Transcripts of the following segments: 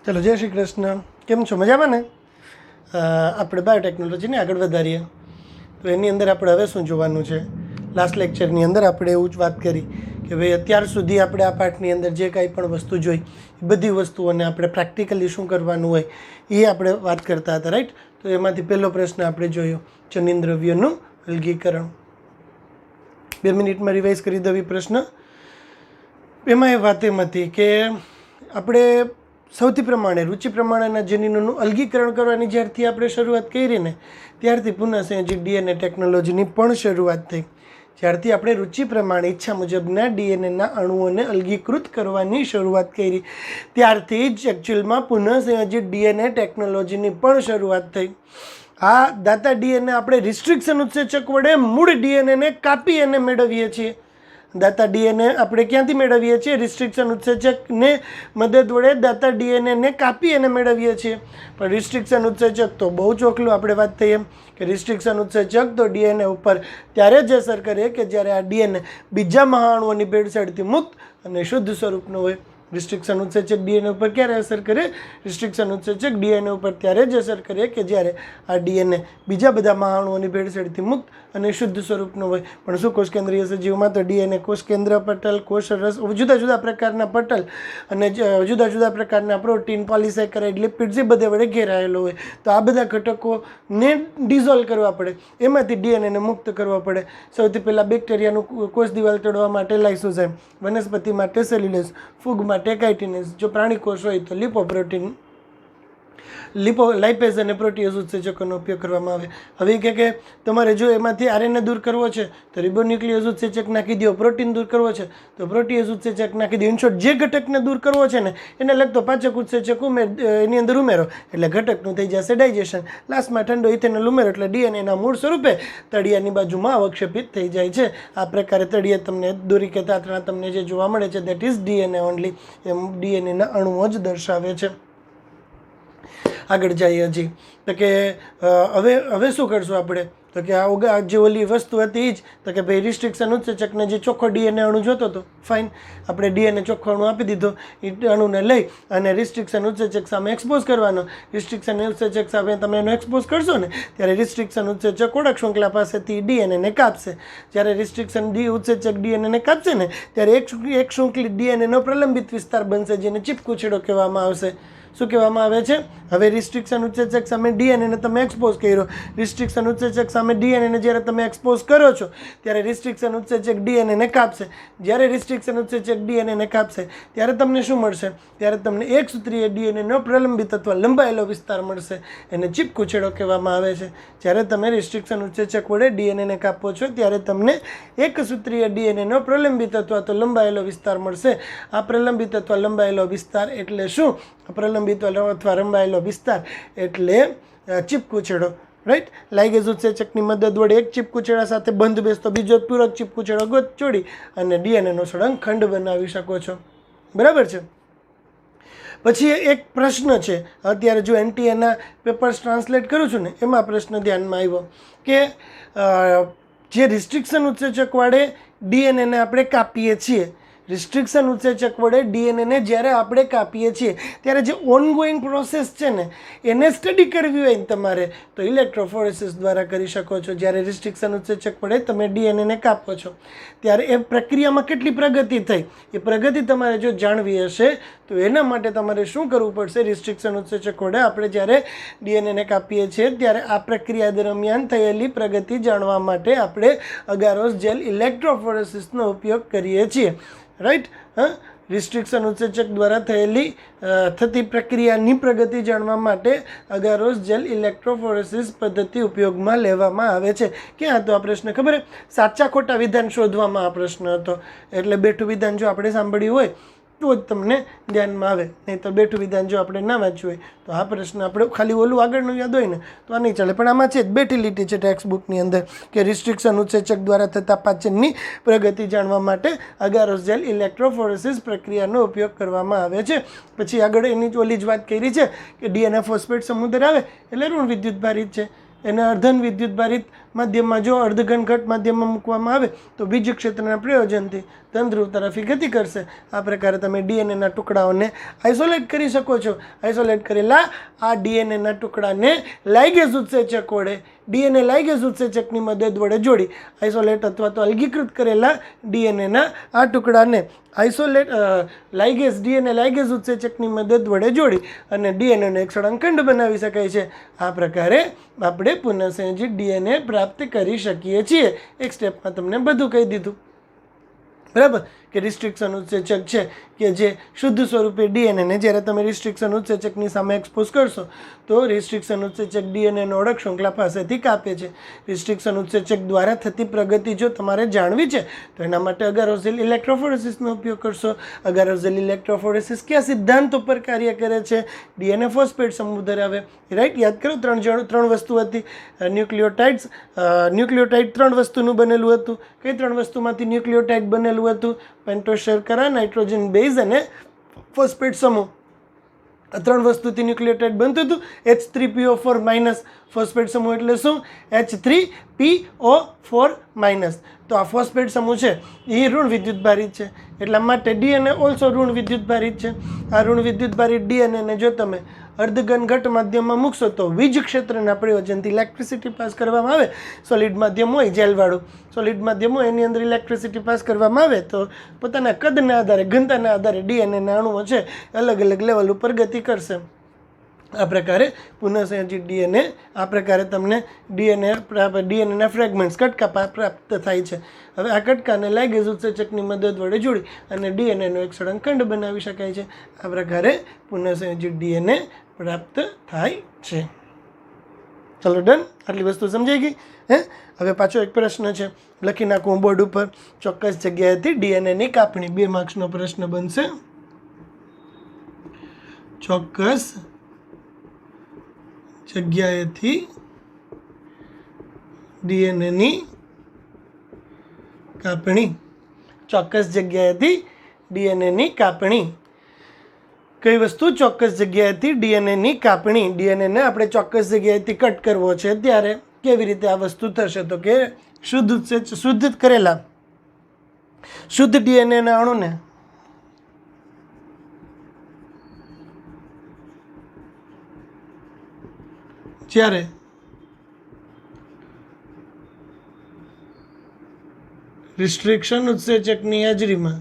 ચલો, જય શ્રી કૃષ્ણ. કેમ છો? મજામાં ને? આપણે બાયોટેકનોલોજીને આગળ વધારીએ. તો એની અંદર આપણે હવે શું જોવાનું છે? લાસ્ટ લેક્ચરની અંદર આપણે એવું જ વાત કરી કે ભાઈ અત્યાર સુધી આપણે આ પાઠની અંદર જે કાંઈ પણ વસ્તુ જોઈ એ બધી વસ્તુઓને આપણે પ્રેક્ટિકલી શું કરવાનું હોય એ આપણે વાત કરતા હતા, રાઈટ? તો એમાંથી પહેલો પ્રશ્ન આપણે જોયો, જનીન દ્રવ્યોનું અલગીકરણ. 2 મિનિટમાં રિવાઇઝ કરી દઉં પ્રશ્ન. એમાં એ વાત એમ હતી કે આપણે સૌથી પ્રમાણે રુચિ પ્રમાણેના જનીનોનું અલગીકરણ કરવાની જ્યારથી આપણે શરૂઆત કરી ને ત્યારથી પુનઃસંયોજિત ડીએનએ ટેકનોલોજીની પણ શરૂઆત થઈ. જ્યારથી આપણે રુચિ પ્રમાણે ઈચ્છા મુજબના ડીએનએના અણુઓને અલગીકૃત કરવાની શરૂઆત કરી ત્યારથી જ એકચ્યુઅલમાં પુનઃસંયોજિત ડીએનએ ટેકનોલોજીની પણ શરૂઆત થઈ. આ દાતા ડીએનએ આપણે રિસ્ટ્રિક્શન ઉત્સેચક વડે મૂળ ડીએનએને કાપી અને મેળવીએ છીએ. દાતા ડીએનએ આપણે ક્યાંથી મેળવીએ છીએ? રિસ્ટ્રિક્શન ઉત્સેચકને મદદ વડે દાતા ડીએનએને કાપી અને મેળવીએ છીએ. પણ રિસ્ટ્રિક્શન ઉત્સેચક તો બહુ ચોખ્ખું આપણે વાત થઈ એમ કે રિસ્ટ્રિક્શન ઉત્સેચક તો ડીએનએ ઉપર ત્યારે જ અસર કરે કે જ્યારે આ ડીએનએ બીજા મહાઅણુઓની ભેળસેળથી મુક્ત અને શુદ્ધ સ્વરૂપનો હોય. રિસ્ટ્રિક્શન ઉત્સેચક ડીએનએ ઉપર ક્યારે અસર કરે? રિસ્ટ્રિક્શન ઉત્સેચક ડીએનએ ઉપર ત્યારે જ અસર કરે કે જ્યારે આ ડીએનએ બીજા બધા મહાઅણુઓની ભેળસેળથી મુક્ત અને શુદ્ધ સ્વરૂપનો હોય. પણ શું કોષ કેન્દ્રીય સજીવમાં તો ડીએનએ કોષ કેન્દ્ર પટલ, કોષ રસ, જુદા જુદા પ્રકારના પટલ અને જુદા જુદા પ્રકારના પ્રોટીન, પોલિસેકેરાઇડ, લિપિડ્સ એ બધે વડે ઘેરાયેલો હોય. તો આ બધા ઘટકોને ડિઝોલ્વ કરવા પડે, એમાંથી ડીએનએને મુક્ત કરવા પડે. સૌથી પહેલાં બેક્ટેરિયાનું કોષ દિવાલ તોડવા માટે લાઇસોઝાઇમ, વનસ્પતિ માટે સેલ્યુલોઝ, ફૂગ માટે કાઇટિનેસ, જો પ્રાણી કોષ હોય તો લિપોપ્રોટીન, લાઇપેઝ અને પ્રોટીએઝ ઉત્સેચકોનો ઉપયોગ કરવામાં આવે. હવે કે તમારે જો એમાંથી આરએનએ દૂર કરવો છે તો રિબોન્યુક્લિયસ ઉત્સેચક નાખી દો, પ્રોટીન દૂર કરવો છે તો પ્રોટીએઝ ઉત્સેચક નાખી દો. ઇનશોર્ટ જે ઘટકને દૂર કરવો છે ને એને લગતો પાચક ઉત્સેચક એની અંદર ઉમેરો એટલે ઘટકનું થઈ જશે ડાયજેશન. લાસ્ટમાં ઠંડો ઇથેનોલ ઉમેરો એટલે ડીએનએના મૂળ સ્વરૂપે તળિયાની બાજુમાં અવક્ષેપિત થઈ જાય છે. આ પ્રકારે તળિયે તમને દોરી કે તાતણા તમને જે જોવા મળે છે દેટ ઇઝ ડીએનએ ઓનલી. એમ ડીએનએના અણુઓ જ દર્શાવે છે. આગળ જઈએ હજી તો કે હવે શું કરશું આપણે? તો કે આ જે ઓલી વસ્તુ હતી એ જ તો કે ભાઈ રિસ્ટ્રિક્શન ઉત્સેચકને જે ચોખ્ખો ડીએનએ અણુ જોતો હતો, ફાઇન, આપણે ડીએનએ ચોખ્ખો અણુ આપી દીધો. એ અણુને લઈ અને રિસ્ટ્રિક્શન ઉત્સેચક સામે એક્સપોઝ કરવાનો. રિસ્ટ્રિક્શન ઉત્સેચક સામે તમે એનો એક્સપોઝ કરશો ને ત્યારે રિસ્ટ્રિક્શન ઉત્સેચક ઓળખ શૃંખલા પાસેથી ડીએનએને કાપશે. જ્યારે રિસ્ટ્રિક્શન ઉત્સેચક ડીએનએને કાપશે ને ત્યારે એક શૃંખલિત ડીએનએનો પ્રલંબિત વિસ્તાર બનશે જેને ચીપકૂછેડો કહેવામાં આવશે. શું કહેવામાં આવે છે? હવે રિસ્ટ્રિક્શન ઉત્સેચક સામે ડીએનએને તમે એક્સપોઝ કર્યો. રિસ્ટ્રિક્શન ઉત્સેચક સામે ડીએનએને જ્યારે તમે એક્સપોઝ કરો છો ત્યારે રિસ્ટ્રિક્શન ઉત્સેચક ડીએનએને કાપશે. જ્યારે રિસ્ટ્રિક્શન ઉત્સેચક ડીએનએને કાપશે ત્યારે તમને શું મળશે? ત્યારે તમને એક સૂત્રીય ડીએનએનો પ્રલંબિત અથવા લંબાયેલો વિસ્તાર મળશે. એને ચીપકૂછેડો કહેવામાં આવે છે. જ્યારે તમે રિસ્ટ્રિક્શન ઉત્સેચક વડે ડીએનએને કાપો છો ત્યારે તમને એક સૂત્રીય ડીએનએનો પ્રલંબિત અથવા તો લંબાયેલો વિસ્તાર મળશે. આ પ્રલંબિત અથવા લંબાયેલો વિસ્તાર એટલે શું? પ્રલંબિત અથવા લંબાયેલો વિસ્તાર એટલે ચીપકૂછેડો, રાઈટ? લાઇગેઝ ઉત્સેચકની મદદ વડે એક ચીપકૂછેડા સાથે બંધ બેસતો બીજો પૂરક ચીપકૂછેડો જોડી અને ડીએનએનો સળંગ ખંડ બનાવી શકો છો. બરાબર છે? પછી એક પ્રશ્ન છે, અત્યારે જો એનટીએના પેપર્સ ટ્રાન્સલેટ કરું છું ને એમાં પ્રશ્ન ધ્યાનમાં આવ્યો કે જે રિસ્ટ્રિક્શન ઉત્સેચક વડે ડીએનએને આપણે કાપીએ છીએ, રિસ્ટ્રિક્શન ઉત્સેચક વડે ડીએનએને જ્યારે આપણે કાપીએ છીએ ત્યારે જે ઓનગોઈંગ પ્રોસેસ છે ને એને સ્ટડી કરવી હોય ને તમારે તો ઇલેક્ટ્રોફોરેસિસ દ્વારા કરી શકો છો. જ્યારે રિસ્ટ્રિક્શન ઉત્સેચક વડે તમે ડીએનએને કાપો છો ત્યારે એ પ્રક્રિયામાં કેટલી પ્રગતિ થઈ એ પ્રગતિ તમારે જો જાણવી હશે તો એના માટે તમારે શું કરવું પડશે? રિસ્ટ્રિક્શન ઉત્સેચક વડે આપણે જ્યારે ડીએનએને કાપીએ છીએ ત્યારે આ પ્રક્રિયા દરમિયાન થયેલી પ્રગતિ જાણવા માટે આપણે અગારોસ જેલ ઇલેક્ટ્રોફોરેસિસનો ઉપયોગ કરીએ છીએ, રાઈટ? રિસ્ટ્રિક્શન ઉત્સેચક દ્વારા થતી પ્રક્રિયાની પ્રગતિ જાણવા માટે અગારોસ જેલ ઇલેક્ટ્રોફોરેસિસ પદ્ધતિ ઉપયોગમાં લેવામાં આવે છે. ક્યાં હતો આ પ્રશ્ન ખબર? સાચા ખોટા વિધાન શોધવામાં આ પ્રશ્ન હતો. એટલે બેઠું વિધાન જો આપણે સાંભળ્યું હોય તો જ તમને ધ્યાનમાં આવે, નહીં તો બેઠું વિધાન જો આપણે ના વાંચ્યું હોય તો આ પ્રશ્ન આપણે ખાલી ઓલું આગળનું યાદ હોય ને તો આ નહીં ચાલે. પણ આમાં છે જ બેઠી લીટી છે ટેક્સ્ટ બુકની અંદર કે રિસ્ટ્રિક્શન ઉત્સેચક દ્વારા થતા પાચનની પ્રગતિ જાણવા માટે અગારોસ જેલ ઇલેક્ટ્રોફોરેસિસ પ્રક્રિયાનો ઉપયોગ કરવામાં આવે છે. પછી આગળ એની ઓલી જ વાત કરી છે કે ડીએનએ ફોસ્ફેટ સમુદ્ર આવે એટલે ઋણ વિદ્યુત ભારિત છે. એને અર્ધન વિદ્યુત ભારિત માધ્યમમાં જો અર્ધઘન ઘટ માધ્યમમાં મૂકવામાં આવે તો વિદ્યુત ક્ષેત્રના પ્રયોજનથી ધન ધ્રુવ તરફી ગતિ કરશે. આ પ્રકારે તમે ડીએનએના ટુકડાઓને આઇસોલેટ કરી શકો છો. આઇસોલેટ કરેલા આ ડીએનએના ટુકડાને લાઇગેઝ ઉત્સેચક વડે ડીએનએ લાઇગેઝ ઉત્સેચકની મદદ વડે જોડી આઇસોલેટ અથવા તો અલગીકૃત કરેલા ડીએનએના આ ટુકડાને ડીએનએ લાઇગેઝ ઉત્સેચકની મદદ વડે જોડી અને ડીએનએનો એક સળંગખંડ બનાવી શકાય છે. આ પ્રકારે આપણે પુનઃસંયોજિત ડીએનએ પ્રાપ્ત કરી શકીએ છીએ. એક સ્ટેપમાં તમને બધું કહી દીધું, બરાબર, કે રિસ્ટ્રિક્શન ઉત્સેચક છે કે જે શુદ્ધ સ્વરૂપે ડીએનએને જ્યારે તમે રિસ્ટ્રિક્શન ઉત્સેચકની સામે એક્સપોઝ કરશો તો રિસ્ટ્રિક્શન ઉત્સેચક ડીએનએનો ઓળખ શૃંખલા પાસેથી કાપે છે. રિસ્ટ્રિક્શન ઉત્સેચક દ્વારા થતી પ્રગતિ જો તમારે જાણવી છે તો એના માટે અગારોઝેલ ઇલેક્ટ્રોફોરેસિસનો ઉપયોગ કરશો. અગારોઝેલ ઇલેક્ટ્રોફોરેસિસ કયા સિદ્ધાંતો પર કાર્ય કરે છે? ડીએનએ ફોસ્ફેટ સમૂહ ધરાવે, રાઈટ, યાદ કરો, ત્રણ વસ્તુ હતી. ન્યુક્લિયોટાઇડ 3 વસ્તુનું બનેલું હતું. કઈ 3 વસ્તુમાંથી ન્યુક્લિયોટાઇડ બનેલું હતું? પેન્ટોઝ શર્કરા, નાઇટ્રોજન બેઝ અને ફોસ્ફેટ સમૂહ. આ 3 વસ્તુથી ન્યુક્લિયોટાઇડ બનતું હતું. H3PO4 માઇનસ ફોસ્ફેટ સમૂહ એટલે શું? H3PO4 minus. તો આ ફોસ્ફેટ સમૂહ છે એ ઋણ વિદ્યુત ભારિત છે, એટલા માટે ડીએનએ ઓલ્સો ઋણ વિદ્યુત ભારિત છે. આ ઋણ વિદ્યુત ભારિત ડીએનએને જો તમે અર્ધઘન ઘટ માધ્યમમાં મૂકશો તો વીજ ક્ષેત્રના પ્રયોજનથી ઇલેક્ટ્રિસિટી પાસ કરવામાં આવે. સોલિડ માધ્યમ હોય, જેલવાળું સોલિડ માધ્યમ હોય, એની અંદર ઇલેક્ટ્રિસિટી પાસ કરવામાં આવે તો પોતાના કદના આધારે, ઘનતાના આધારે ડીએનએના અણુઓ છે અલગ અલગ લેવલ ઉપર ગતિ કરશે. આ પ્રકારે પુનઃસંયોજિત ડીએનએ, આ પ્રકારે તમને ડીએનએના ફ્રેગમેન્ટ્સ, કટકા પ્રાપ્ત થાય છે. હવે આ કટકાને લાઇગેઝ ઉત્સેચકની મદદ વડે જોડી અને ડીએનએનો એક સળંગખંડ બનાવી શકાય છે. આ પ્રકારે પુનઃસંયોજિત ડીએનએ પ્રાપ્ત થાય છે. ચલો ડન, આટલી વસ્તુ સમજાઈ ગઈ. હવે પાછો એક પ્રશ્ન છે, લખી નાખું બોર્ડ ઉપર. ચોક્કસ જગ્યાએથી ડીએનએની કાપણી, 2 માર્ક્સનો પ્રશ્ન બનશે. ચોક્કસ જગ્યાએથી ડીએનએની કાપણી. ચોક્કસ જગ્યાએથી ડીએનએની કાપણી. કઈ વસ્તુ? ચોક્કસ જગ્યાએથી ડીએનએની કાપણી. ડીએનએને આપણે ચોક્કસ જગ્યાએથી કટ કરવો છે ત્યારે કેવી રીતે આ વસ્તુ થશે? તો કે શુદ્ધ કરેલા શુદ્ધ ડીએનએના અણુને જ્યારે રિસ્ટ્રિક્શન ઉત્સેચકની હાજરીમાં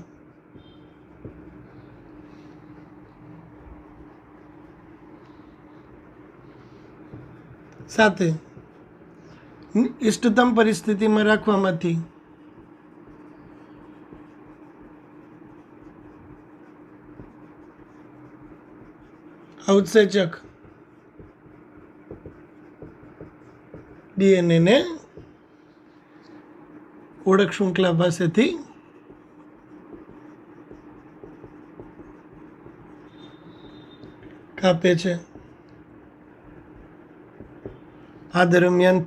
સાથે ઇષ્ટતમ પરિસ્થિતિમાં રાખવામાંથી ઉત્સેચક ડીએનએને ઓળખ શૃંખલા પાસેથી કાપે છે. આ દરમિયાન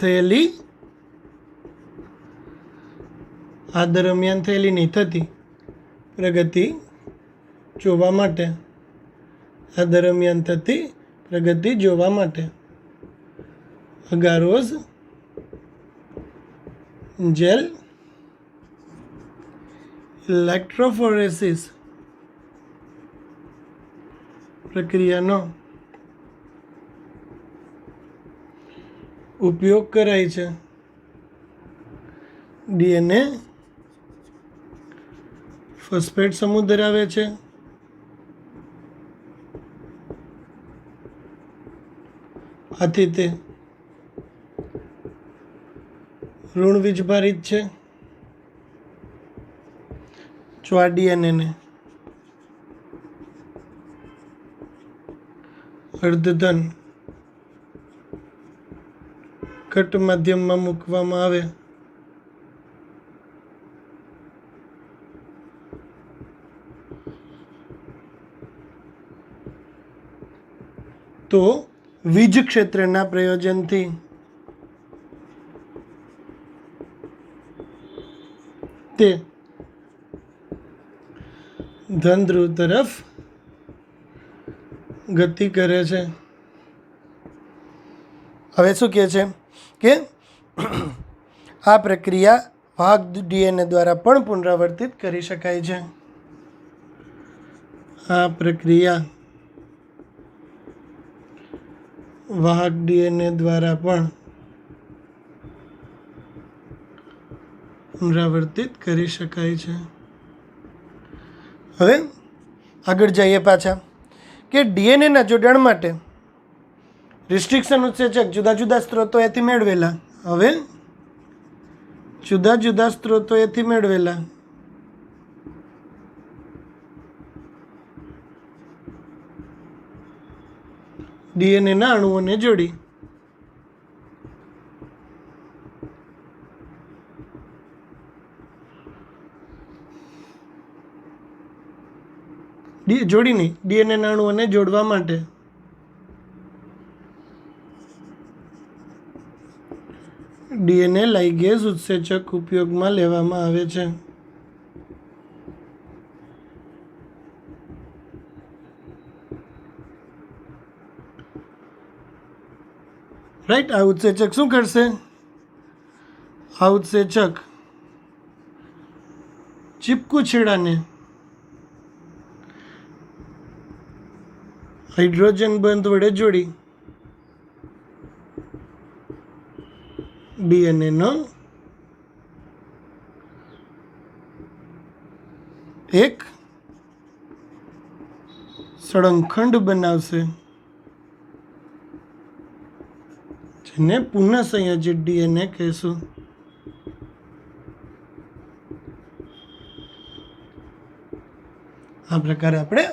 થયેલી નહીં થતી પ્રગતિ જોવા માટે, આ દરમિયાન થતી પ્રગતિ જોવા માટે અગારોઝ જેલ ઇલેક્ટ્રોફોરેસિસ પ્રક્રિયાનો ઉપયોગ કરાય છે. ડીએનએ ફોસ્ફેટ સમૂહ ધરાવે છે. આથી તે ઋણ વીજભારિત છે. જો આ ડીએનએને અર્ધધન ઘટ માધ્યમમાં મૂકવામાં આવે તો વીજ ક્ષેત્રના પ્રયોજનથી તે ધન ધ્રુવ તરફ ગતિ કરે છે. હવે શું કહે છે? કે આ પ્રક્રિયા વાહક ડીએનએ દ્વારા પણ પુનરાવર્તિત કરી શકાય છે. આ પ્રક્રિયા વાહક ડીએનએ દ્વારા પણ પુનરાવર્તિત કરી શકાય છે. હવે આગળ જઈએ પાછા કે ડીએનએના જોડાણ માટે રિસ્ટ્રિક્શન ઉત્સેચક જુદા જુદા સ્ત્રોતોએથી મેળવેલા. હવે જુદા જુદા સ્ત્રોતોએથી મેળવેલા ડીએનએના અણુઓને જોડી નહીં ડીએનએના અણુઓને જોડવા માટે ડીએનએ લાઇગેઝ ઉત્સેચક ઉપયોગમાં લેવામાં આવે છે. રાઈટ. આ ઉત્સેચક શું કરશે? આ ઉત્સેચક ચીપકુ છેડાને હાઇડ્રોજન બંધ વડે જોડી ડીએનએનો એક સળંગખંડ બનાવશે, જેને પુનઃ સંયોજિત ડીએનએ કહેશું. આ પ્રકારે આપણે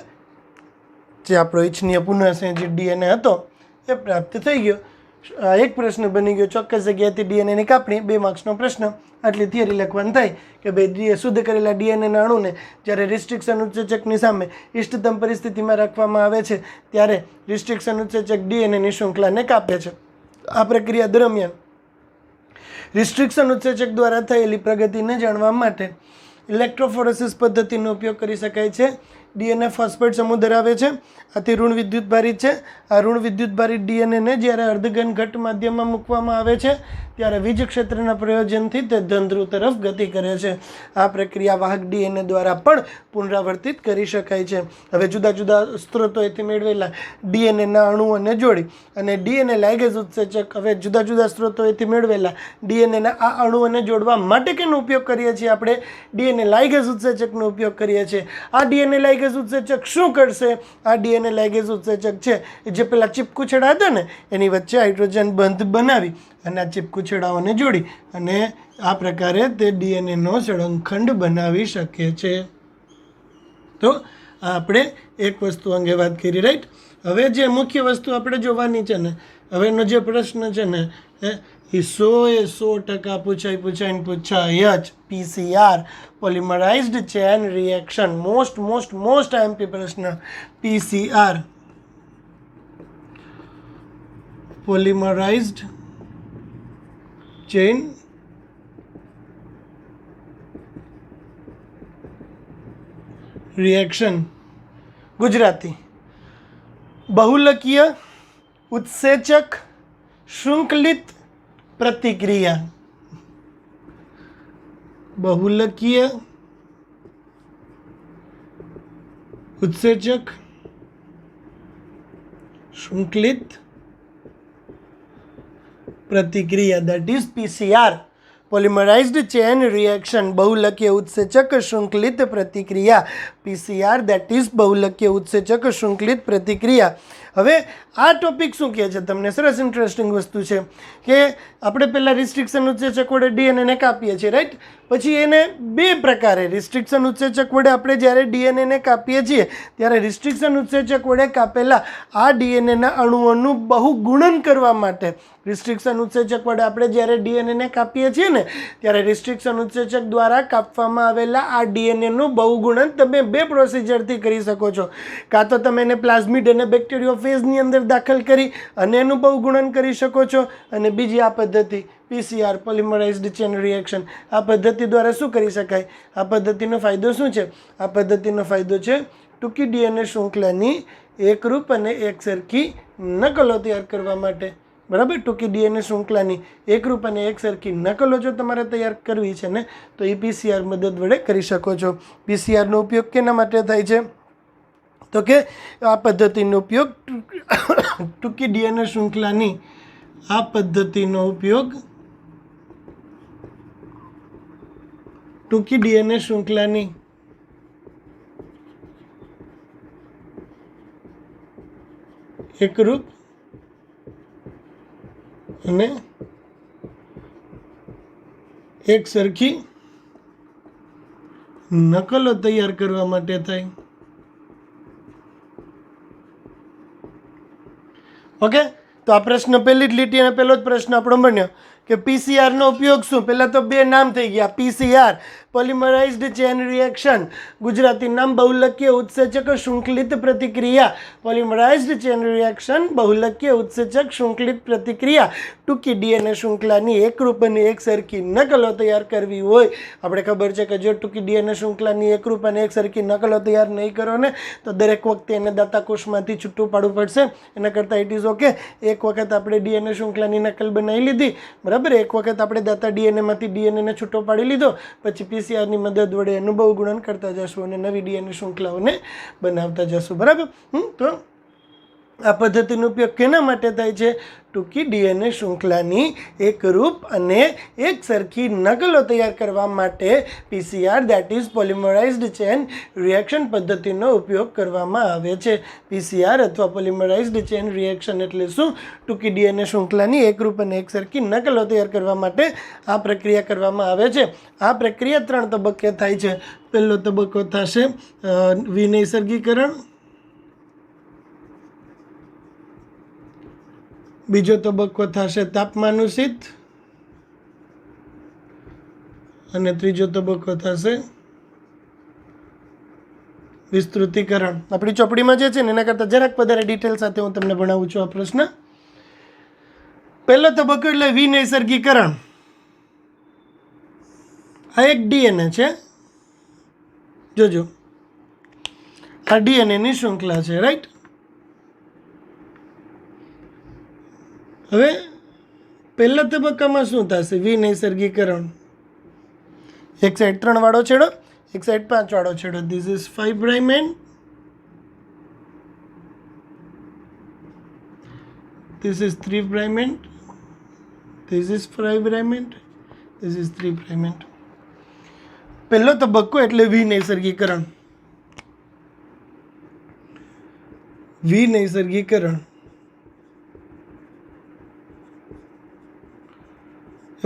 જે આપણો ઈચ્છનીય પુનઃ સંયોજિત ડીએનએ હતો એ પ્રાપ્ત થઈ ગયો. એક પ્રશ્ન બની ગયો, ચોક્કસ જગ્યાએથી ડીએનએની કાપણી, 2 માર્ક્સનો પ્રશ્ન. આટલી થિયરી લખવાની થાય કે ભાઈ શુદ્ધ કરેલા ડીએનએના અણુને જ્યારે રિસ્ટ્રિક્શન ઉત્સેચકની સામે ઇષ્ટતમ પરિસ્થિતિમાં રાખવામાં આવે છે ત્યારે રિસ્ટ્રિક્શન ઉત્સેચક ડીએનએની શૃંખલાને કાપે છે. આ પ્રક્રિયા દરમિયાન રિસ્ટ્રિક્શન ઉત્સેચક દ્વારા થયેલી પ્રગતિને જાણવા માટે ઇલેક્ટ્રોફોરેસિસ પદ્ધતિનો ઉપયોગ કરી શકાય છે. ડીએનએ ફોસ્ફેટ સમૂહ ધરાવે છે, આથી ઋણ વિદ્યુતભારિત છે. આ ઋણ વિદ્યુતભારિત ડીએનએને જ્યારે અર્ધઘન ઘટ્ટ માધ્યમમાં મૂકવામાં આવે છે ત્યારે વીજ ક્ષેત્રના પ્રયોજનથી તે ધન ધ્રુવ તરફ ગતિ કરે છે. આ પ્રક્રિયા વાહક ડીએનએ દ્વારા પણ પુનરાવર્તિત કરી શકાય છે. હવે જુદા જુદા સ્ત્રોતોએથી મેળવેલા ડીએનએના અણુઓને જોડી અને ડીએનએ લાઇગેઝ ઉત્સેચક, હવે જુદા જુદા સ્ત્રોતોએથી મેળવેલા ડીએનએના આ અણુઓને જોડવા માટે કેનો ઉપયોગ કરીએ છીએ? આપણે ડીએનએ લાઇગેઝ ઉત્સેચકનો ઉપયોગ કરીએ છીએ. આ ડીએનએ લાઇગેઝ ઉત્સેચક શું કરશે? આ ડીએનએ લાઇગેઝ ઉત્સેચક છે જે પેલા ચીપકુ છેડા હતા ને એની વચ્ચે હાઇડ્રોજન બંધ બનાવી અને આ ચીપકુ છેડાઓને જોડી અને આ પ્રકારે તે ડીએનએનો સળંગખંડ બનાવી શકે છે. તો આપણે એક વસ્તુ અંગે વાત કરી. રાઈટ. હવે જે મુખ્ય વસ્તુ આપણે જોવાની છે ને, હવેનો જે પ્રશ્ન છે ને એ 100% પૂછાય જ. PCR polymerized chain reaction, most IMP પ્રશ્ન. PCR polymerized chain reaction. Gujarati. બહુલકીય ઉત્સેચક શૃંખલિત પ્રતિક્રિયા. બહુલકીય ઉત્સેચક શૃંખલિત પ્રતિક્રિયા, that is PCR. Polymerized chain reaction, બહુલકીય ઉત્સેચક શૃંખલિત પ્રતિક્રિયા. પીસીઆર, that is બહુલકીય ઉત્સેચક શૃંખલિત પ્રતિક્રિયા. હવે આ ટોપિક શું કહે છે તમને? સરસ ઇન્ટરેસ્ટિંગ વસ્તુ છે કે આપણે પહેલાં રિસ્ટ્રિક્શન ઉત્સેચક વડે ડીએનએને કાપીએ છીએ. રાઈટ. પછી એને 2 પ્રકારે રિસ્ટ્રિક્શન ઉત્સેચક વડે આપણે જ્યારે ડીએનએને કાપીએ છીએ ત્યારે રિસ્ટ્રિક્શન ઉત્સેચક વડે કાપેલા આ ડીએનએના અણુઓનું બહુગુણન કરવા માટે રિસ્ટ્રિક્શન ઉત્સેચક વડે આપણે જ્યારે ડીએનએને કાપીએ છીએ ને ત્યારે રિસ્ટ્રિક્શન ઉત્સેચક દ્વારા કાપવામાં આવેલા આ ડીએનએનું બહુગુણન તમે 2 પ્રોસિજરથી કરી શકો છો. કાં તો તમે એને પ્લાઝમિડ અને બેક્ટેરિયોફેઝની અંદર દાખલ કરી અને એનું બહુગુણન કરી શકો છો, અને બીજી આ પદ્ધતિ પીસીઆર પોલિમરાઇઝ્ડ ચેન રિએક્શન, આ પદ્ધતિ દ્વારા શું કરી શકાય? આ પદ્ધતિનો ફાયદો શું છે? આ પદ્ધતિનો ફાયદો છે ટૂંકી ડીએનએ શૃંખલાની એકરૂપ અને એકસરખી નકલો તૈયાર કરવા માટે. બરાબર. ટૂંકી ડીએનએ શૃંખલાની એકરૂપ અને એકસરખી નકલો જો તમારે તૈયાર કરવી છે ને તો એ પીસીઆર મદદ વડે કરી શકો છો. પીસીઆરનો ઉપયોગ કેના માટે થાય છે તો કે આ પદ્ધતિનો ઉપયોગ ટૂંકી ડીએનએ શૃંખલાની આ પદ્ધતિનો ઉપયોગ ટૂંકી ડીએનએ શૃંખલાની એકરૂપ અને એક સરખી નકલો તૈયાર કરવા માટે થાય. ઓકે, તો આ પ્રશ્ન પહેલી જ લીટી અને પહેલો જ પ્રશ્ન આપણો બન્યો કે પીસીઆરનો ઉપયોગ શું. પહેલાં તો બે નામ થઈ ગયા, PCR polymerized chain reaction, Gujarati નામ બહુલકીય ઉત્સેચક શૃંખલિત પ્રતિક્રિયા. પોલિમરાઇઝ્ડ ચેન રિએક્શન બહુલકીય ઉત્સેચક શૃંખલિત પ્રતિક્રિયા. ટૂંકી ડીએનએ શૃંખલાની એકરૂપ અને એકસરખી નકલો તૈયાર કરવી હોય. આપણે ખબર છે કે જો ટૂંકી ડીએનએ શૃંખલાની એકરૂપ અને એકસરખી નકલો તૈયાર નહીં કરો ને તો દરેક વખતે એને દાતાકોષમાંથી છૂટું પાડવું પડશે. એના કરતાં ઇટ ઇઝ ઓકે, એક વખત આપણે ડીએનએ શૃંખલાની નકલ બનાવી લીધી, બરાબર, એક વખત આપણે દાતા ડીએનએમાંથી ડીએનએને છૂટો પાડી લીધો, પછી પીસીઆરની મદદ વડે અનુભવ ગુણન કરતા જશું અને નવી ડીએનએ શૃંખલાઓને બનાવતા જશું. બરાબર. તો આ પદ્ધતિનો ઉપયોગ કેના માટે થાય છે? ટૂંકી ડીએનએ શૃંખલાની એકરૂપ અને એકસરખી નકલો તૈયાર કરવા માટે PCR that is polymerized chain reaction પદ્ધતિનો ઉપયોગ કરવામાં આવે છે. પીસીઆર અથવા પોલિમરાઇઝ્ડ ચેન રિએક્શન એટલે શું? ટૂંકી ડીએનએ શૃંખલાની એકરૂપ અને એકસરખી નકલો તૈયાર કરવા માટે આ પ્રક્રિયા કરવામાં આવે છે. આ પ્રક્રિયા 3 તબક્કે થાય છે. પહેલો તબક્કો થશે વિનૈસર્ગીકરણ, બીજો તબક્કો થશે તાપમાનુષિત અને ત્રીજો તબક્કો થશે વિસ્તૃતીકરણ. આપણી ચોપડીમાં જે છે ને એના કરતાં જરાક વધારે ડિટેલ સાથે હું તમને ભણાવું છું આ પ્રશ્ન. પહેલો તબક્કો એટલે વિનૈસર્ગીકરણ. આ એક ડીએનએ છે, જોજો આ ડીએનએની શૃંખલા છે, રાઈટ. હવે પહેલા તબક્કામાં શું થશે? વિનૈસર્ગીકરણ. એક સાઈડ 3 વાળો છેડો, એક સાઈડ 5 વાળો છેડો. This is 5 prime end this is 3 prime end this is 5 prime end this is 3 prime end. પહેલો તબક્કો એટલે વિનૈસર્ગીકરણ. વિનૈસર્ગીકરણ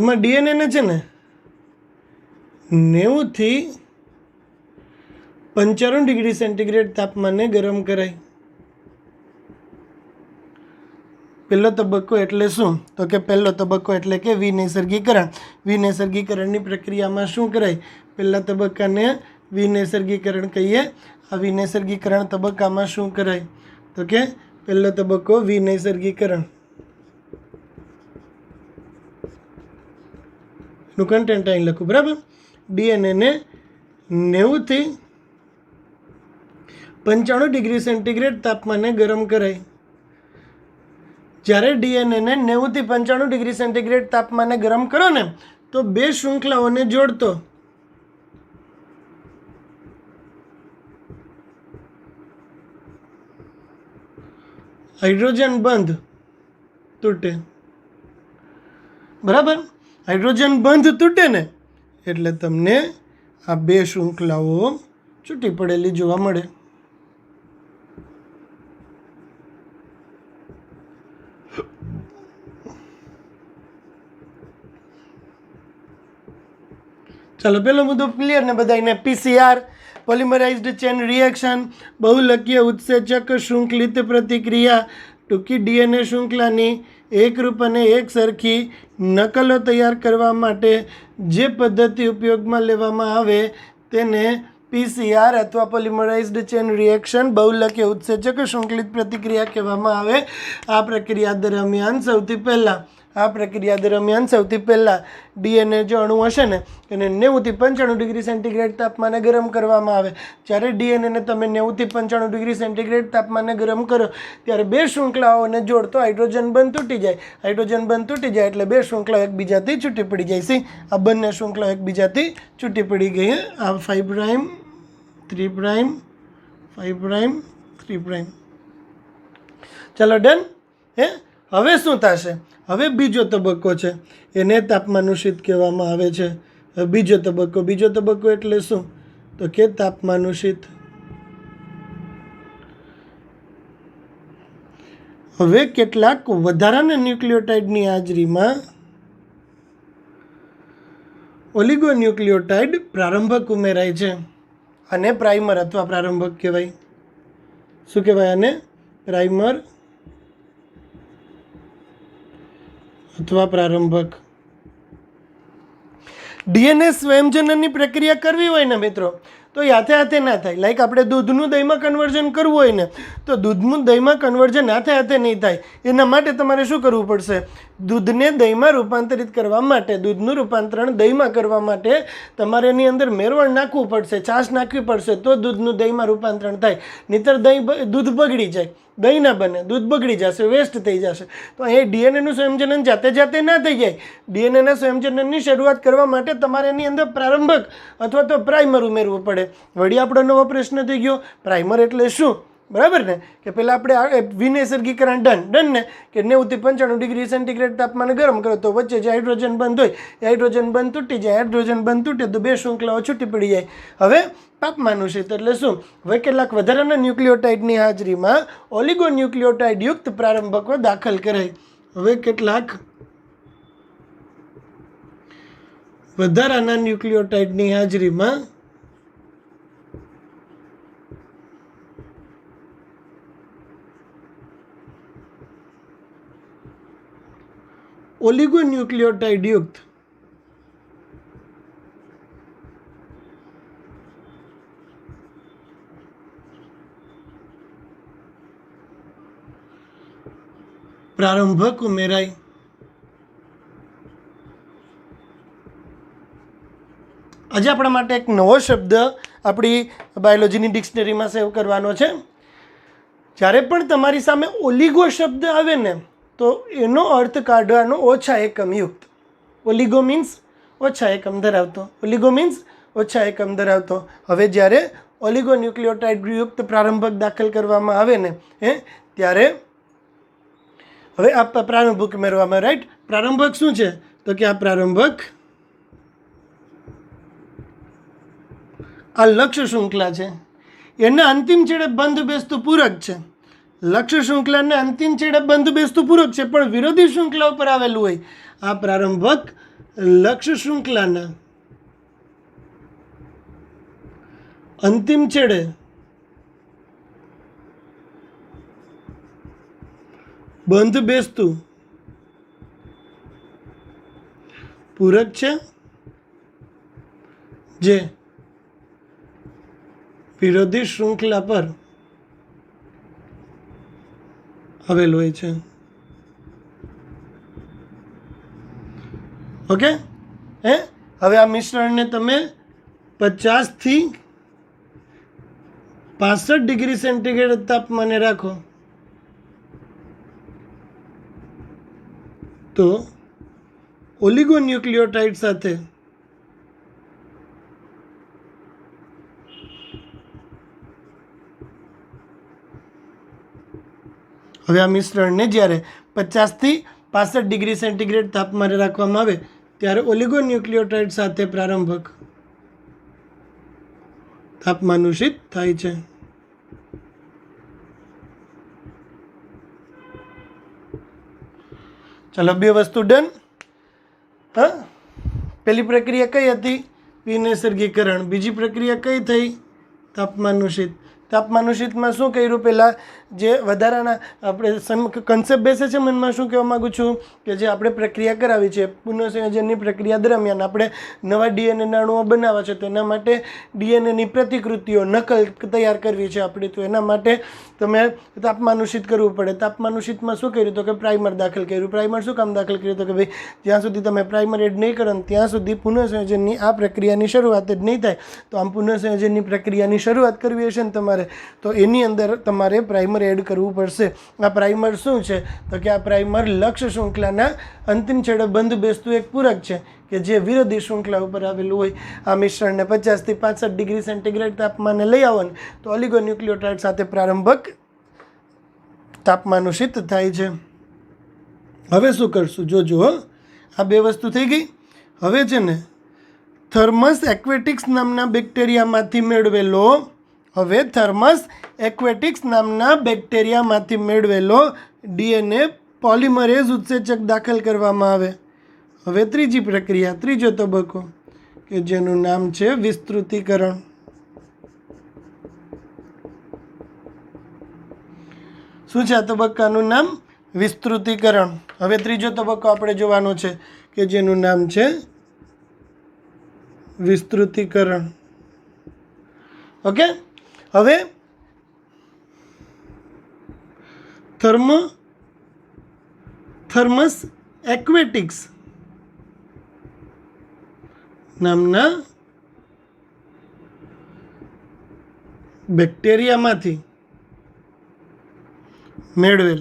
એમાં ડીએનએને છે ને 90 થી 95 ડિગ્રી સેન્ટીગ્રેડ તાપમાને ગરમ કરાય. પહેલો તબક્કો એટલે શું? તો કે પહેલો તબક્કો એટલે કે વિનૈસર્ગીકરણ. વિનૈસર્ગીકરણની પ્રક્રિયામાં શું કરાય? પહેલા તબક્કાને વિનૈસર્ગીકરણ કહીએ. આ વિનૈસર્ગીકરણ તબક્કામાં શું કરાય? તો કે પહેલો તબક્કો વિનૈસર્ગીકરણ. નું કન્ટેન્ટ અહીં લખું, બરાબર. ડીએનએને 90 થી 95 ડિગ્રી સેન્ટીગ્રેડ તાપમાને ગરમ કરાય. જ્યારે ડીએનએને 90 થી 95 ડિગ્રી સેન્ટીગ્રેડ તાપમાને ગરમ કરો ને તો બે શૃંખલાઓને જોડતો હાઇડ્રોજન બંધ તૂટે. બરાબર. હાઇડ્રોજન બંધ તૂટે ને એટલે તમને આ બે શૃંખલાઓ છૂટી પડેલી જોવા મળે. ચાલો પેલો મુદ્દો ક્લિયર ને બધાને. પીસીઆર પોલિમરાઇઝ્ડ ચેન રિએક્શન બહુલકીય ઉત્સેચક શૃંખલિત પ્રતિક્રિયા. ટૂંકી ડીએનએ શૃંખલાની એકરૂપ અને એકસરખી નકલો તૈયાર કરવા માટે જે પદ્ધતિ ઉપયોગમાં લેવામાં આવે તેને પીસીઆર અથવા પોલિમરાઇઝ્ડ ચેન રિએક્શન બહુલકીય ઉત્સેચક શૃંખલિત પ્રતિક્રિયા કહેવામાં આવે. આ પ્રક્રિયા દરમિયાન સૌથી પહેલાં આ પ્રક્રિયા દરમિયાન સૌથી પહેલાં ડીએનએ જે અણુ હશે ને એને 90 થી 95 ડિગ્રી સેન્ટીગ્રેડ તાપમાને ગરમ કરવામાં આવે. જ્યારે ડીએનએને તમે 90 થી 95 ડિગ્રી સેન્ટીગ્રેડ તાપમાને ગરમ કરો ત્યારે બે શૃંખલાઓને જોડતો હાઇડ્રોજન બંધ તૂટી જાય. હાઇડ્રોજન બંધ તૂટી જાય એટલે બે શૃંખલાઓ એકબીજાથી છૂટી પડી જાય છે. આ બંને શૃંખલાઓ એકબીજાથી છૂટી પડી ગઈ. આ 5 પ્રાઇમ 3 પ્રાઇમ 5 પ્રાઇમ 3 પ્રાઇમ. ચલો ડન. હવે શું થશે? હવે બીજો તબક્કો છે, એને તાપમાનુષિત કહેવામાં આવે છે. બીજો તબક્કો એટલે શું? તો કે તાપમાનુષિત. હવે કેટલાક વધારાના ન્યુક્લિયોટાઇડની હાજરીમાં ઓલિગોન્યુક્લિયોટાઇડ પ્રારંભક ઉમેરાય છે. આને પ્રાઇમર અથવા પ્રારંભક કહેવાય. શું કહેવાય આને? પ્રાઇમર અથવા પ્રારંભક. ડીએનએ સ્વયંજનનની પ્રક્રિયા કરવી હોય ને મિત્રો તો હાથે ના થાય. લાઈક આપણે દૂધનું દહીંમાં કન્વર્ઝન કરવું હોય ને તો દૂધનું દહીંમાં કન્વર્ઝન હાથે નહીં થાય. એના માટે તમારે શું કરવું પડશે? દૂધને દહીંમાં રૂપાંતરિત કરવા માટે, દૂધનું રૂપાંતરણ દહીંમાં કરવા માટે તમારે એની અંદર મેરવણ નાખવું પડશે, છાશ નાખવી પડશે, તો દૂધનું દહીંમાં રૂપાંતરણ થાય. નહીંતર દૂધ બગડી જાય, દહીં ના બને, દૂધ બગડી જશે, વેસ્ટ થઈ જશે. તો અહીં ડીએનએનું સંયોજન જાતે ના થઈ જાય. ડીએનએના સંયોજનની શરૂઆત કરવા માટે તમારે એની અંદર પ્રારંભક અથવા તો પ્રાઇમર ઉમેરવું પડે. વળી આપણો નવો પ્રશ્ન થઈ ગયો, પ્રાઇમર એટલે શું? બરાબર ને? કે પહેલાં આપણે વિનૈસર્ગીકરણ ડન ને કે 90 થી 95 ડિગ્રી સેન્ટીગ્રેડ તાપમાને ગરમ કરો તો વચ્ચે જે હાઇડ્રોજન બંધ હોય એ હાઇડ્રોજન બંધ તૂટી જાય. હાઇડ્રોજન બંધ તૂટે તો બે શૃંખલાઓ છૂટી પડી જાય. હવે તાપમાનુષિત એટલે શું? હવે કેટલાક વધારાના ન્યુક્લિયોટાઇડની હાજરીમાં ઓલિગોન્યુક્લિયોટાઇડ યુક્ત પ્રારંભકો દાખલ કરાય. હવે કેટલાક વધારાના ન્યુક્લિયોટાઇડની હાજરીમાં ઓલિગોન્યુક્લિયોટાઇડ યુક્ત પ્રારંભક ઉમેરાય. આજે આપણા માટે એક નવો શબ્દ આપણી બાયોલોજીની ડિક્શનરીમાં સેવ કરવાનો છે. જ્યારે પણ તમારી સામે ઓલિગો શબ્દ આવે ને તો એનો અર્થ કાઢવાનો ઓછા એકમ યુક્ત. ઓલિગો મીન્સ ઓછા એકમ ધરાવતો. ઓલિગો મીન્સ ઓછા એકમ ધરાવતો. હવે જ્યારે ઓલિગોન્યુક્લિયોટાઇડ યુક્ત પ્રારંભક દાખલ કરવામાં આવે ને ત્યારે હવે આ પ્રારંભક ઉમેરવામાં, રાઈટ? પ્રારંભક શું છે? તો કે આ પ્રારંભક આ લક્ષ્ય શૃંખલા છે, એના અંતિમ છેડે બંધ બેસતું પૂરક છે. લક્ષ્ય શૃંખલાને અંતિમ છેડે બંધ બેસતું પૂરક છે પણ વિરોધી શૃંખલા ઉપર આવેલું હોય. આ પ્રારંભક લક્ષ્ય શૃંખલાના અંતિમ છેડે બંધ બેસતું પૂરક છે જે વિરોધી શૃંખલા પર આવેલું હોય છે. ઓકે? હવે આ મિશ્રણને તમે 50 થી 65 ડિગ્રી સેન્ટીગ્રેડ તાપમાને રાખો તો ઓલિગોન્યુક્લિયોટાઇડ સાથે હવે આ મિશ્રણને જ્યારે 50 થી 65 ડિગ્રી સેન્ટીગ્રેડ તાપમાને રાખવામાં આવે ત્યારે ઓલિગોન્યુક્લિયોટાઇડ સાથે પ્રારંભક તાપમાનુષિત થાય છે. ચલો, બે વસ્તુ ડન. પહેલી પ્રક્રિયા કઈ હતી? વિનૈસર્ગીકરણ. બીજી પ્રક્રિયા કઈ થઈ? તાપમાનુષિત. તાપમાનનું શીતમાં શું કર્યું? પહેલાં જે વધારાના આપણે કન્સેપ્ટ બેસે છે મનમાં, શું કહેવા માગું છું કે જે આપણે પ્રક્રિયા કરાવી છે પુનઃસંયોજનની પ્રક્રિયા દરમિયાન આપણે નવા ડીએનએ અણુઓ બનાવવા છે, તો એના માટે ડીએનએની પ્રતિકૃતિઓ નકલ તૈયાર કરવી છે આપણે, તો એના માટે તમે તાપમાનનું શીત કરવું પડે. તાપમાનનું શીતમાં શું કર્યું? તો કે પ્રાઇમર દાખલ કર્યું. પ્રાઇમર શું કામ દાખલ કર્યું? તો કે ભાઈ જ્યાં સુધી તમે પ્રાઇમર એડ નહીં કરો ને ત્યાં સુધી પુનઃસંયોજનની આ પ્રક્રિયાની શરૂઆત જ નહીં થાય. તો આમ પુનઃસંયોજનની પ્રક્રિયાની શરૂઆત કરવી હશે ને તમારે, તો એની અંદર તમારે પ્રાઇમર એડ કરવું પડશે. આ પ્રાઇમર શું છે? તો કે આ પ્રાઇમર લક્ષ્ય શૃંખલાના અંતિમ છેડે બંધ બેસતું એક પૂરક છે કે જે વિરોધી શૃંખલા ઉપર આવેલું હોય. આ મિશ્રણને 50 થી 65 ડિગ્રી સેન્ટીગ્રેડ તાપમાને લઈ આવો ને તો ઓલિગોન્યુક્લિયોટાઇડ સાથે પ્રારંભક તાપમાનનું શીત થાય છે. હવે શું કરશું? જોજો, આ બે વસ્તુ થઈ ગઈ. હવે છે ને થર્મસ એક્વેટિક્સ નામના બેક્ટેરિયામાંથી મેળવેલો ડીએનએ પોલિમરેઝ ઉત્સેચક દાખલ કરવામાં આવે. હવે ત્રીજી પ્રક્રિયા, ત્રીજો તબક્કો કે જેનું નામ છે વિસ્તૃતીકરણ. શું છે આ તબક્કાનું નામ? વિસ્તૃતીકરણ. હવે ત્રીજો તબક્કો આપણે જોવાનો છે કે જેનું નામ છે વિસ્તૃતીકરણ. ઓકે, હવે થર્મસ એક્વેટિક્સ નામના બેક્ટેરિયામાંથી મેળવેલ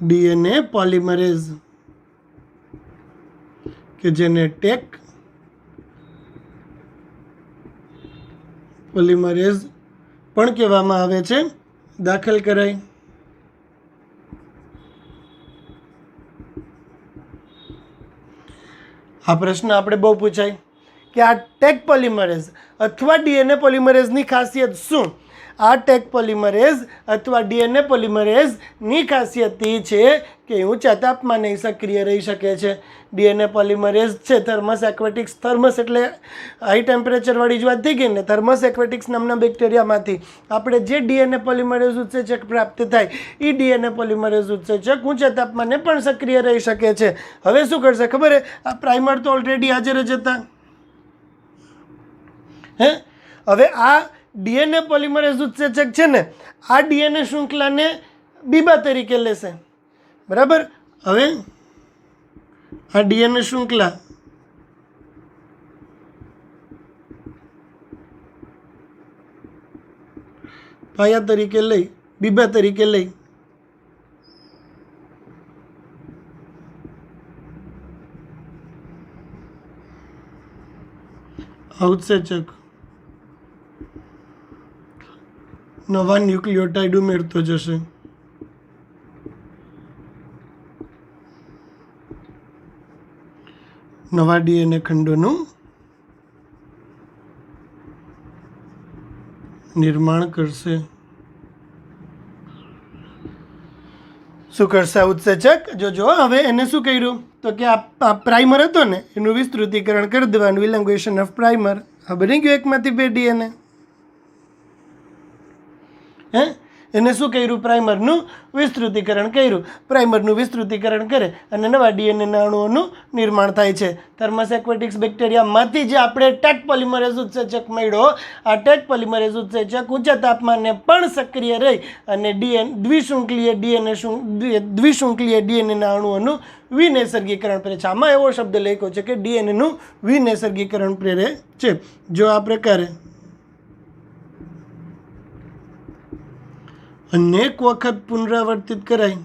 ડીએનએ પોલિમરેઝ કે જેને ટેક પોલિમરેઝ પણ કહેવામાં આવે છે, દાખલ કરાય. આ પ્રશ્ન આપણે બહુ પૂછાય કે આ ટેક પોલિમરેઝ અથવા ડીએનએ પોલિમરેઝની ખાસિયત શું? આ ટેક પોલિમરેઝ અથવા ડીએનએ પોલિમરેઝની ખાસિયત એ છે કે ઊંચા તાપમાને સક્રિય રહી શકે છે. ડીએનએ પોલિમરેઝ છે થર્મસ એક્વેટિક્સ, થર્મસ એટલે હાઈ ટેમ્પરેચરવાળી જ વાત થઈ ગઈ ને. થર્મસ એક્વેટિક્સ નામના બેક્ટેરિયામાંથી આપણે જે ડીએનએ પોલિમરેઝ ઉત્સેચક પ્રાપ્ત થાય એ ડીએનએ પોલિમરેઝ ઉત્સેચક ઊંચા તાપમાને પણ સક્રિય રહી શકે છે. હવે શું કરશે ખબર? આ પ્રાઇમર તો ઓલરેડી હાજર જ હતા. હવે આ ડીએનએ પોલિમરેઝ ઉત્સેચક છે ને, આ ડીએનએ શૃંખલાને બીબા તરીકે લેશે. બરાબર? હવે આ ડીએનએ શૃંખલા પાયા તરીકે લઈ, બીબા તરીકે લઈ ઉત્સેચક નવા ન્યુક્લિયોટાઇડ ઉમેરતો જશે. નવા ડીએનએ ખંડોનું નિર્માણ કરશે. શું કરશે આ ઉત્સેચક? જોજો, હવે એને શું કર્યું? તો કે આ પ્રાઇમર હતો ને એનું વિસ્તૃતીકરણ કરી દેવાનું, ઇલેંગ્વેશન ઓફ પ્રાઇમર. આ બની ગયું એકમાંથી બે ડીએનએ. એને શું કર્યું? પ્રાઇમરનું વિસ્તૃતીકરણ કર્યું. પ્રાઇમરનું વિસ્તૃતીકરણ કરે અને નવા ડીએનએના અણુઓનું નિર્માણ થાય છે. થર્મસ એક્વેટિક્સ બેક્ટેરિયામાંથી જે આપણે ટેક પોલિમરેઝ ઉત્સેચક મળ્યો, આ ટેક પોલિમરેઝ ઉત્સેચક ઊંચા તાપમાને પણ સક્રિય રહી અને દ્વિશૃંખલીય ડીએનએના અણુઓનું વિનૈસર્ગીકરણ પ્રેરે છે. આમાં એવો શબ્દ લખ્યો છે કે ડીએનએનું વિનૈસર્ગીકરણ પ્રેરે છે. જો આ પ્રકારે અનેક વખત પુનરાવર્તિત કરાય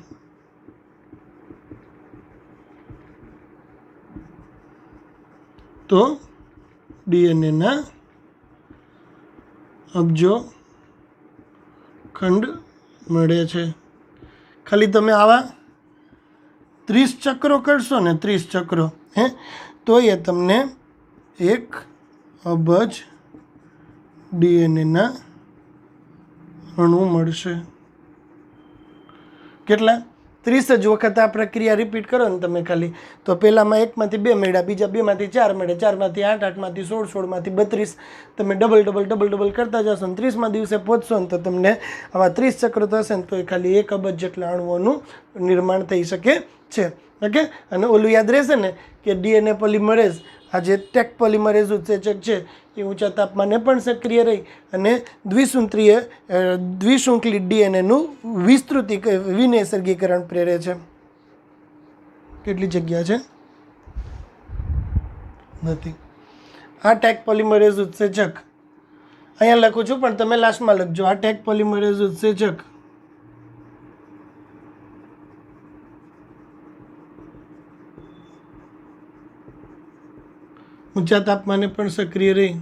તો ડીએનએના અબજો ખંડ મળે છે. ખાલી તમે આવા 30 ચક્રો કરશો ને, 30 ચક્રો, તો એ તમને 1 અબજ ડીએનએના અણુ મળશે. કેટલા? 30 જ વખત આ પ્રક્રિયા રિપીટ કરો ને તમે ખાલી, તો પહેલામાં 1માંથી 2 મળ્યા, બીજા 2માંથી 4 મળ્યા, 4માંથી 8, 8માંથી 16, 16માંથી 32, તમે ડબલ કરતા જશો ને 30મા દિવસે પહોંચશો ને તો તમને આવા 30 ચક્ર થશે ને તો એ ખાલી 1 અબજ જેટલા અણુઓનું નિર્માણ થઈ શકે છે. ઓકે, અને ઓલું યાદ રહેશે ને કે ડીએનએ પોલિમરેઝ, આ જે ટેક પોલિમરેઝ ઉત્સેચક છે એ ઊંચા તાપમાને પણ સક્રિય રહી અને દ્વિશૃંખલિત ડીએનએનું વિનૈસર્ગીકરણ પ્રેરે છે. કેટલી જગ્યા છે? નથી. આ ટેક પોલિમરેઝ ઉત્સેચક અહીંયા લખું છું પણ તમે લાસ્ટમાં લખજો. આ ટેક પોલિમરેઝ ઉત્સેચક ઊંચા તાપમાને પણ સક્રિય રહી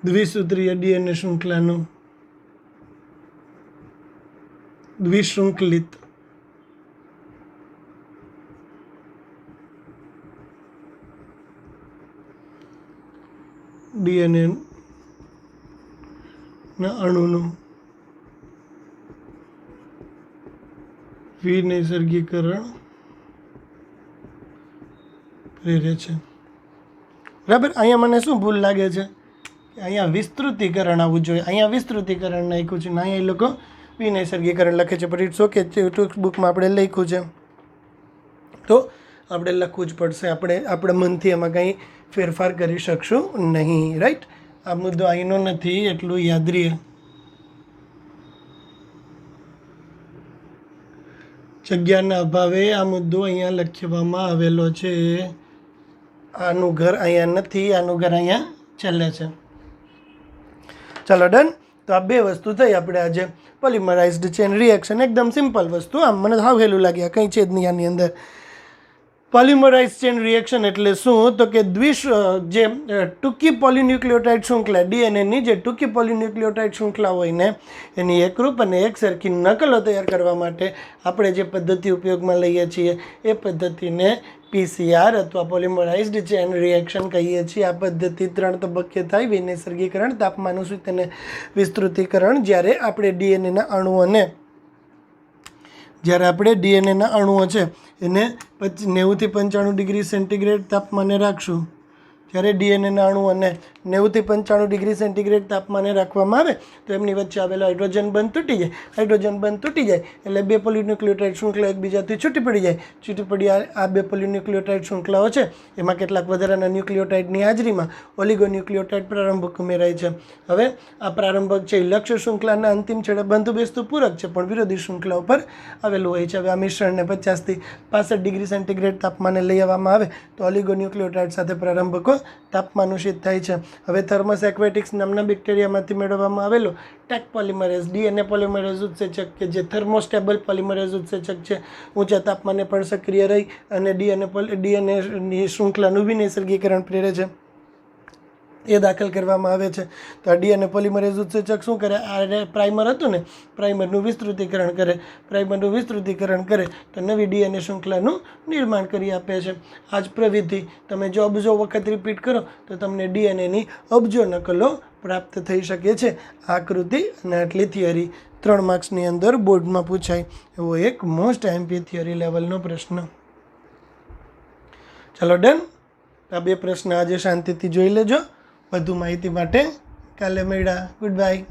દ્વિસૂત્રીય ડીએનએ શૃંખલાનું દ્વિશૃંખલિત ડીએનએ ના અણુનું વિનૈસર્ગીકરણ પ્રેરે છે. બરાબર. અહીંયા મને શું ભૂલ લાગે છે કે અહીંયા વિસ્તૃતીકરણ આવવું જોઈએ, અહીંયા વિસ્તૃતીકરણ લખ્યું છે ને અહીંયા એ લોકો વિનૈસર્ગીકરણ લખે છે, પણ ઇટ્સ ઓકે, ટેક્સ્ટ બુકમાં આપણે લખ્યું છે તો આપણે લખવું જ પડશે. આપણા મનથી એમાં કંઈ ફેરફાર કરી શકશું નહીં. રાઈટ. આ મુદ્દો અહીંનો નથી એટલું યાદ રહે. જગ્યાના અભાવે આ મુદ્દો અહીંયા લખવામાં આવેલો છે. આનું ઘર અહીંયા નથી, આનું ઘર અહીંયા છેલ્લે છે. ચાલો ડન. તો આ 2 વસ્તુ થઈ આપણે આજે. પોલિમરાઇઝ્ડ ચેન રિએક્શન એકદમ સિમ્પલ વસ્તુ, આમ મને હાવ હેલું લાગે, કંઈ છે જ નહીં આની અંદર. પોલિમરાઇઝ ચેન રિએક્શન એટલે શું? તો કે જે ટૂંકી પોલિન્યુક્લિયોટાઇડ શૃંખલા, ડીએનએની જે ટૂંકી પોલિન્યુક્લિયોટાઇડ શૃંખલા હોય ને એની એકરૂપ અને એકસરખી નકલો તૈયાર કરવા માટે આપણે જે પદ્ધતિ ઉપયોગમાં લઈએ છીએ એ પદ્ધતિને પીસીઆર અથવા પોલિમરાઇઝ્ડ ચેન રિએક્શન કહીએ છીએ. આ પદ્ધતિ 3 તબક્કે થાય: વિનૈસર્ગીકરણ, તાપમાન ઉષ્ણિત અને વિસ્તૃતીકરણ. જ્યારે આપણે ડીએનએના અણુઓ છે એને 90 થી 95 ડિગ્રી સેન્ટીગ્રેડ તાપમાને રાખશું. જ્યારે ડીએનએના અણુઓને 90 થી 95 ડિગ્રી સેન્ટીગ્રેડ તાપમાને રાખવામાં આવે તો એમની વચ્ચે આવેલો હાઇડ્રોજન બંધ તૂટી જાય. હાઇડ્રોજન બંધ તૂટી જાય એટલે 2 પોલિન્યુક્લિયોટાઇડ શૃંખલા એકબીજાથી છૂટી પડી જાય. છૂટી પડી આ 2 પોલિન્યુક્લિયોટાઇડ શૃંખલાઓ છે એમાં કેટલાક વધારાના ન્યુક્લિયોટાઇડની હાજરીમાં ઓલિગોન્યુક્લિયોટાઇડ પ્રારંભક ઉમેરાય છે. હવે આ પ્રારંભક છે એ લક્ષ્ય શૃંખલાના અંતિમ છેડે બંધ બેસતું પૂરક છે પણ વિરોધી શૃંખલા ઉપર આવેલું હોય છે. હવે આ મિશ્રણને 50 થી 65 ડિગ્રી સેન્ટીગ્રેડ તાપમાને લઈ આવવામાં આવે તો ઓલિગોન્યુક્લિયોટાઇડ સાથે પ્રારંભકો તાપમાનુષિત થાય છે. હવે થર્મસ એક્વેટિક્સ નામના બેક્ટેરિયામાંથી મેળવવામાં આવેલો ટેક પોલિમરેઝ ડીએનએ પોલિમરેઝ ઉત્સેચક કે જે થર્મોસ્ટેબલ પોલિમરેઝ ઉત્સેચક છે, ઊંચા તાપમાને પણ સક્રિય રહી અને ડીએનએની શૃંખલાનું વિનૈસર્ગીકરણ પ્રેરે છે, એ દાખલ કરવામાં આવે છે. તો આ ડીએનએ પોલિમરેઝ ઉત્સેચક શું કરે? આ પ્રાઇમર હતું ને, પ્રાઇમરનું વિસ્તૃતીકરણ કરે તો નવી ડીએનએ શૃંખલાનું નિર્માણ કરી આપે છે. આ જ પ્રવિધિ તમે જો અબજો વખત રિપીટ કરો તો તમને ડીએનએની અબજો નકલો પ્રાપ્ત થઈ શકે છે. આકૃતિ અને આટલી થિયરી 3 માર્ક્સની અંદર બોર્ડમાં પૂછાય એવો એક મોસ્ટ આઈએમપી થિયરી લેવલનો પ્રશ્ન. ચલો ડન. આ 2 પ્રશ્ન આજે શાંતિથી જોઈ લેજો. વધુ માહિતી માટે કાલે મળ્યા. Good bye.